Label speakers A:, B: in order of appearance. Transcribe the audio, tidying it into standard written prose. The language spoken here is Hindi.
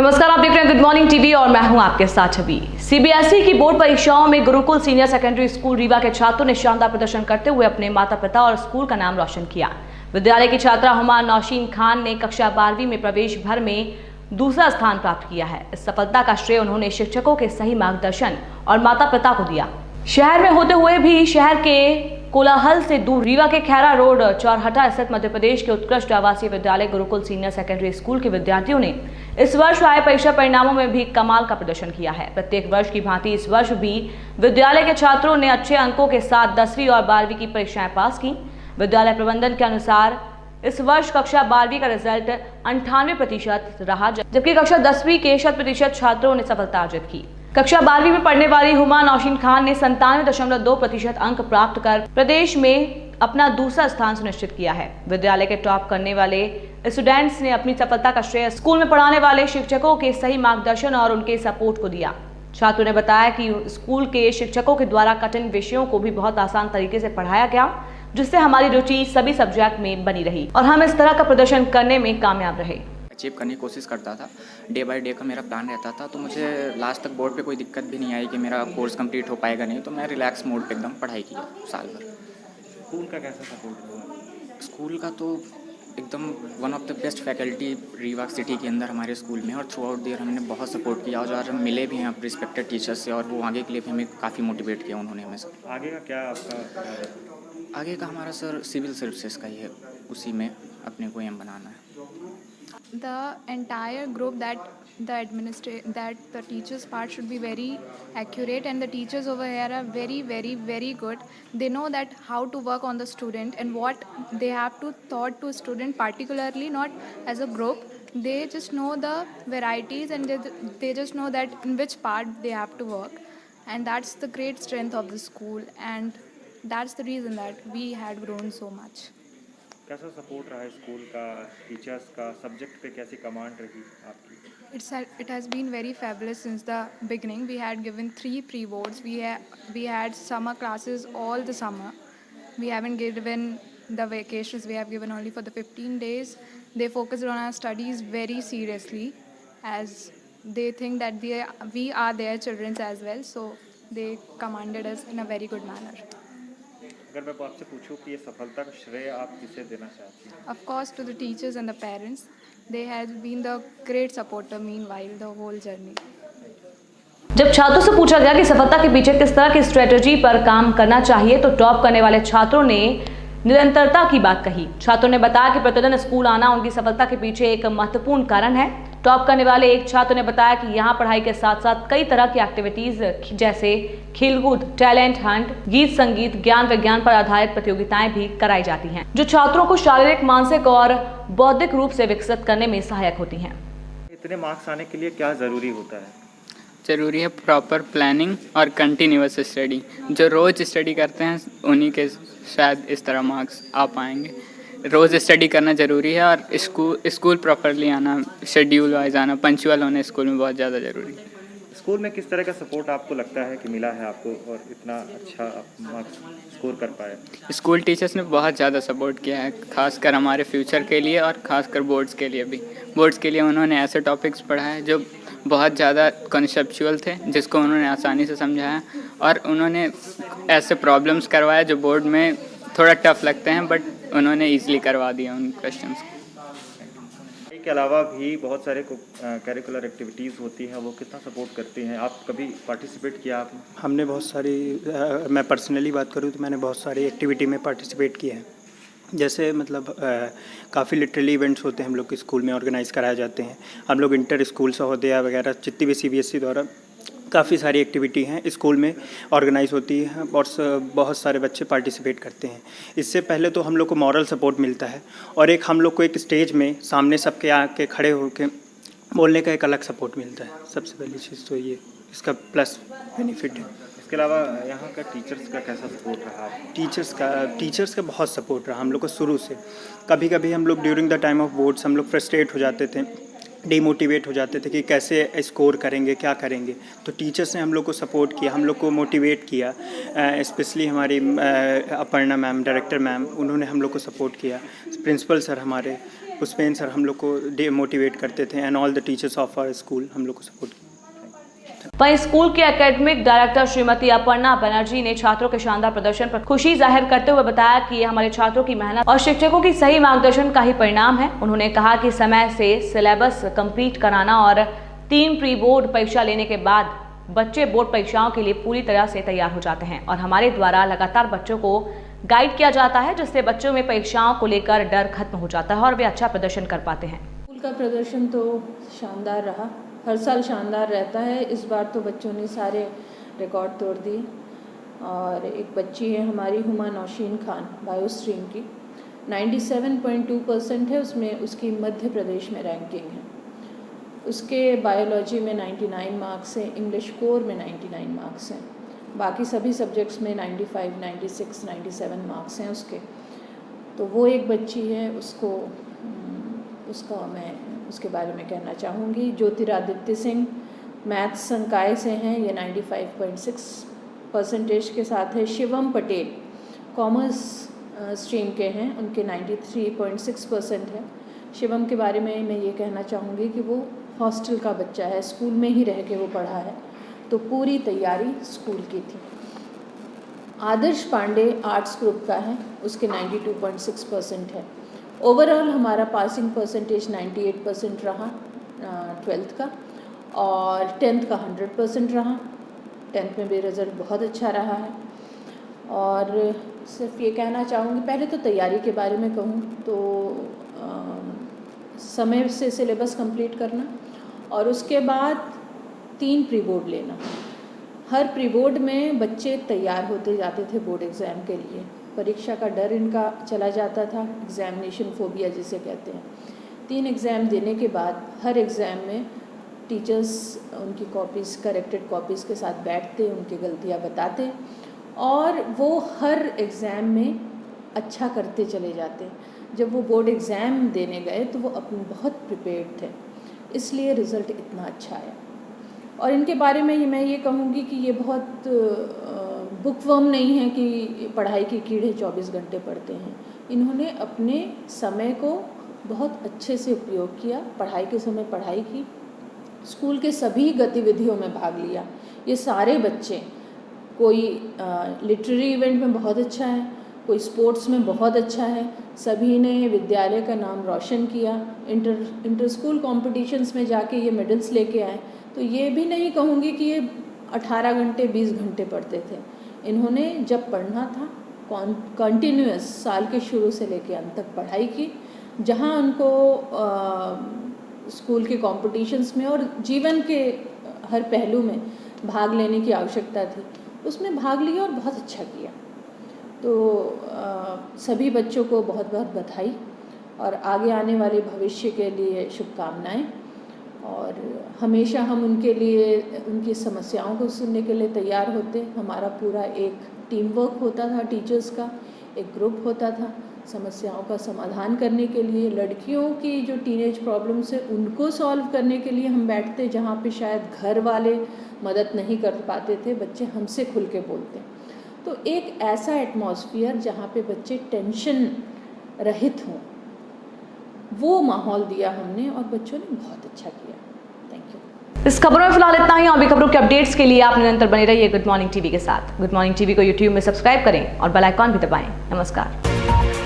A: नमस्कार, आप देख रहे हैं गुड मॉर्निंग टीवी और मैं हूं आपके साथ छवि। सीबीएसई की बोर्ड परीक्षाओं में Gurukul senior secondary school Rewa के छात्रों ने शानदार प्रदर्शन करते हुए अपने माता पिता और स्कूल का नाम रोशन किया। विद्यालय की छात्रा हुमा नौशीन खान ने कक्षा 12वीं में प्रवेश भर में दूसरा स्थान प्राप्त किया है। इस सफलता का श्रेय उन्होंने शिक्षकों के सही मार्गदर्शन और माता पिता को दिया। शहर में होते हुए भी शहर के कोलाहल से दूर रीवा के खैरा रोड चौरहटा स्थित मध्य प्रदेश के उत्कृष्ट आवासीय विद्यालय गुरुकुल सीनियर सेकेंडरी स्कूल के विद्यार्थियों ने इस वर्ष आए परीक्षा परिणामों में भी कमाल का प्रदर्शन किया है। प्रत्येक वर्ष की भांति इस वर्ष भी विद्यालय के छात्रों ने अच्छे अंकों के साथ 10वीं और 12वीं की परीक्षाएं पास की। विद्यालय प्रबंधन के अनुसार इस वर्ष कक्षा 12वीं का रिजल्ट 98% रहा, जबकि कक्षा 10वीं के 100% छात्रों ने सफलता अर्जित की। कक्षा 12वीं में पढ़ने वाली हुमा नौशीन खान ने 97.2% अंक प्राप्त कर प्रदेश में अपना दूसरा स्थान सुनिश्चित किया है। विद्यालय के टॉप करने वाले स्टूडेंट्स ने अपनी सफलता का श्रेय स्कूल में पढ़ाने वाले शिक्षकों के सही मार्गदर्शन और उनके सपोर्ट को दिया। छात्रों ने बताया कि स्कूल के शिक्षकों के द्वारा कठिन विषयों को भी बहुत आसान तरीके से पढ़ाया गया, जिससे हमारी रुचि सभी सब्जेक्ट में बनी रही और हम इस तरह का प्रदर्शन करने में कामयाब रहे।
B: अचीव करने की कोशिश करता था। डे बाय डे का मेरा प्लान रहता था, तो मुझे लास्ट तक बोर्ड पे कोई दिक्कत भी नहीं आई कि मेरा कोर्स कंप्लीट हो पाएगा नहीं, तो मैं रिलैक्स मोड पे एकदम पढ़ाई किया साल भर।
C: स्कूल का कैसा सपोर्ट हुआ?
B: स्कूल का तो एकदम one of the best faculty Rewa city के अंदर हमारे स्कूल में, और थ्रू आउट द ईयर हमने बहुत सपोर्ट किया और हम मिले भी हैं रिस्पेक्टेड टीचर्स से, और वो आगे के लिए भी हमें काफ़ी मोटिवेट किया उन्होंने हमें सर।
C: आगे का क्या आपका?
B: आगे का हमारा सर सिविल सर्विसेज का ही है, उसी में अपने को एम बनाना है।
D: The entire group that the teachers part should be very accurate, and the teachers over here are very good. They know that how to work on the student and what they have to taught to student particularly, not as a group. They just know the varieties and they just know that in which part they have to work, and that's the great strength of the school, and that's the reason that we had grown so much.
C: कैसा सपोर्ट रहा है स्कूल का, टीचर्स का, सब्जेक्ट पे कैसी कमांड रही आपकी?
D: It has been very fabulous since the beginning. We had given 3 pre-boards. We had summer classes all the summer. We haven't given the vacations. We have given only for the 15 days. They focused on our studies very seriously, as they think that we are their children as well. So they commanded us in a very good manner.
C: अगर मैं आपसे पूछूं कि ये सफलता का श्रेय आप किसे देना चाहती हैं?
D: Of course, to the teachers and the parents. They have been the great supporter meanwhile the whole journey.
A: जब छात्रों से पूछा गया कि सफलता के पीछे किस तरह की स्ट्रेटजी पर काम करना चाहिए, तो टॉप करने वाले छात्रों ने निरंतरता की बात कही। छात्रों ने बताया कि प्रतिदिन स्कूल आना उनकी सफलता के पीछे एक महत्वपूर्ण कारण है। टॉप करने वाले एक छात्र ने बताया कि यहाँ पढ़ाई के साथ साथ कई तरह की एक्टिविटीज जैसे खेलकूद, टैलेंट हंट, गीत संगीत, ज्ञान विज्ञान पर आधारित प्रतियोगिताएं भी कराई जाती हैं, जो छात्रों को शारीरिक, मानसिक और बौद्धिक रूप से विकसित करने में सहायक होती हैं।
C: इतने मार्क्स आने के लिए क्या ज़रूरी होता है?
E: ज़रूरी है प्रॉपर प्लानिंग और कंटिन्यूअस स्टडी। जो रोज़ स्टडी करते हैं उन्हीं के शायद इस तरह मार्क्स आ पाएंगे। रोज़ स्टडी करना ज़रूरी है, और स्कूल प्रॉपरली आना, शेड्यूल वाइज आना, पंक्चुअल होने स्कूल में बहुत ज़्यादा ज़रूरी है।
C: स्कूल में किस तरह का सपोर्ट आपको लगता है कि मिला है आपको और इतना अच्छा मार्क्स स्कोर कर पाए?
E: स्कूल टीचर्स ने बहुत ज़्यादा सपोर्ट किया है, खासकर हमारे फ्यूचर के लिए और ख़ासकर बोर्ड्स के लिए भी। बोर्ड्स के लिए उन्होंने ऐसे टॉपिक्स पढ़ाए जो बहुत ज़्यादा कॉन्सेप्चुअल थे, जिसको उन्होंने आसानी से समझाया, और उन्होंने ऐसे प्रॉब्लम्स करवाए जो बोर्ड में थोड़ा टफ लगते हैं, बट उन्होंने ईजिली करवा दिया उन क्वेश्चंस।
C: के अलावा भी बहुत सारे करिकुलर एक्टिविटीज़ होती हैं, वो कितना सपोर्ट करती हैं? आप कभी पार्टिसिपेट किया आपने?
F: हमने बहुत सारी मैं पर्सनली बात करूँ तो मैंने बहुत सारी एक्टिविटी में पार्टिसिपेट किया है। जैसे मतलब काफ़ी लिटरली इवेंट्स होते हैं हम लोग के स्कूल में, ऑर्गेनाइज़ कराए जाते हैं। हम लोग इंटर स्कूल सहोदया वगैरह जितनी भी सीबीएसई द्वारा काफ़ी सारी एक्टिविटी हैं स्कूल में ऑर्गेनाइज होती है, और बहुत सारे बच्चे पार्टिसिपेट करते हैं। इससे पहले तो हम लोग को मॉरल सपोर्ट मिलता है, और एक हम लोग को एक स्टेज में सामने सबके आके खड़े होकर बोलने का एक अलग सपोर्ट मिलता है। सबसे पहली चीज़ तो ये इसका प्लस बेनिफिट है।
C: इसके अलावा यहाँ का टीचर्स का कैसा सपोर्ट रहा?
F: टीचर्स का बहुत सपोर्ट रहा हम लोग को शुरू से। कभी कभी हम लोग during the time of boards हम लोग फ्रस्ट्रेट हो जाते थे, डीमोटिवेट हो जाते थे कि कैसे स्कोर करेंगे, क्या करेंगे, तो टीचर्स ने हम लोग को सपोर्ट किया, हम लोग को मोटिवेट किया। स्पेशली हमारी अपर्णा मैम, डायरेक्टर मैम, उन्होंने हम लोग को सपोर्ट किया। प्रिंसिपल सर हमारे पुष्पेन सर हम लोग को मोटिवेट करते थे and all the teachers of our school हम लोग को सपोर्ट किया।
A: वहीं स्कूल के एकेडमिक डायरेक्टर श्रीमती अपर्णा बनर्जी ने छात्रों के शानदार प्रदर्शन पर खुशी जाहिर करते हुए बताया कि ये हमारे छात्रों की मेहनत और शिक्षकों की सही मार्गदर्शन का ही परिणाम है। उन्होंने कहा कि समय से सिलेबस कंप्लीट कराना और 3 प्री बोर्ड परीक्षा लेने के बाद बच्चे बोर्ड परीक्षाओं के लिए पूरी तरह से तैयार हो जाते हैं और हमारे द्वारा लगातार बच्चों को गाइड किया जाता है, जिससे बच्चों में परीक्षाओं को लेकर डर खत्म हो जाता है और वे अच्छा प्रदर्शन कर पाते हैं।
G: स्कूल का प्रदर्शन तो शानदार रहा, हर साल शानदार रहता है। इस बार तो बच्चों ने सारे रिकॉर्ड तोड़ दिए और एक बच्ची है हमारी हुमा नौशीन खान बायो स्ट्रीम की 97.2% है, उसमें उसकी मध्य प्रदेश में रैंकिंग है। उसके बायोलॉजी में 99 मार्क्स हैं, इंग्लिश कोर में 99 मार्क्स हैं, बाकी सभी सब्जेक्ट्स में 95, 96, 97 मार्क्स हैं उसके। तो वो एक बच्ची है, उसका मैं उसके बारे में कहना चाहूँगी। ज्योतिरादित्य सिंह मैथ्स संकाय से हैं, ये 95.6% के साथ है। शिवम पटेल कॉमर्स स्ट्रीम के हैं, उनके 93.6% है। शिवम के बारे में मैं ये कहना चाहूँगी कि वो हॉस्टल का बच्चा है, स्कूल में ही रह के वो पढ़ा है, तो पूरी तैयारी स्कूल की थी। आदर्श पांडे आर्ट्स ग्रुप का है, उसके 92.6% है। ओवरऑल हमारा पासिंग परसेंटेज 98% रहा 12th का, और 10th का 100% रहा। 10th में भी रिज़ल्ट बहुत अच्छा रहा है। और सिर्फ ये कहना चाहूँगी, पहले तो तैयारी के बारे में कहूँ तो समय से सिलेबस कंप्लीट करना और उसके बाद 3 प्री बोर्ड लेना। हर प्री बोर्ड में बच्चे तैयार होते जाते थे बोर्ड एग्ज़ाम के लिए। परीक्षा का डर इनका चला जाता था, एग्ज़ामिनेशन फोबिया जिसे कहते हैं। 3 एग्ज़ाम देने के बाद हर एग्ज़ाम में टीचर्स उनकी कॉपीज़, करेक्टेड कॉपीज़ के साथ बैठते, उनकी गलतियाँ बताते और वो हर एग्ज़ाम में अच्छा करते चले जाते। जब वो बोर्ड एग्ज़ाम देने गए तो वो अपने बहुत प्रिपेयर्ड थे, इसलिए रिज़ल्ट इतना अच्छा आया। और इनके बारे में मैं ये कहूँगी कि ये बहुत बुकवर्म नहीं है कि पढ़ाई के कीड़े 24 घंटे पढ़ते हैं। इन्होंने अपने समय को बहुत अच्छे से उपयोग किया, पढ़ाई के समय पढ़ाई की, स्कूल के सभी गतिविधियों में भाग लिया। ये सारे बच्चे, कोई लिटरेरी इवेंट में बहुत अच्छा है, कोई स्पोर्ट्स में बहुत अच्छा है, सभी ने विद्यालय का नाम रोशन किया। इंटर स्कूल कॉम्पिटिशन्स में जाके ये मेडल्स लेके आए। तो ये भी नहीं कहूँगी कि ये 18 घंटे 20 घंटे पढ़ते थे। इन्होंने जब पढ़ना था कंटिन्यूअस साल के शुरू से लेके अंत तक पढ़ाई की। जहाँ उनको स्कूल के कॉम्पिटिशन्स में और जीवन के हर पहलू में भाग लेने की आवश्यकता थी, उसमें भाग लिया और बहुत अच्छा किया। तो सभी बच्चों को बहुत बहुत बधाई और आगे आने वाले भविष्य के लिए शुभकामनाएं। और हमेशा हम उनके लिए, उनकी समस्याओं को सुनने के लिए तैयार होते। हमारा पूरा एक टीम वर्क होता था, टीचर्स का एक ग्रुप होता था समस्याओं का समाधान करने के लिए। लड़कियों की जो टीनेज प्रॉब्लम्स है उनको सॉल्व करने के लिए हम बैठते, जहाँ पे शायद घर वाले मदद नहीं कर पाते थे, बच्चे हमसे खुल के बोलते। तो एक ऐसा एटमॉस्फेयर जहाँ पे बच्चे टेंशन रहित हों, वो माहौल दिया हमने और बच्चों ने बहुत अच्छा किया। Thank you.
A: इस खबरों में फिलहाल इतना ही। और भी खबरों के अपडेट्स के लिए आप निरंतर बने रहिए गुड मॉर्निंग टीवी के साथ। गुड मॉर्निंग टीवी को यूट्यूब में सब्सक्राइब करें और बेल आइकॉन भी दबाएं। नमस्कार।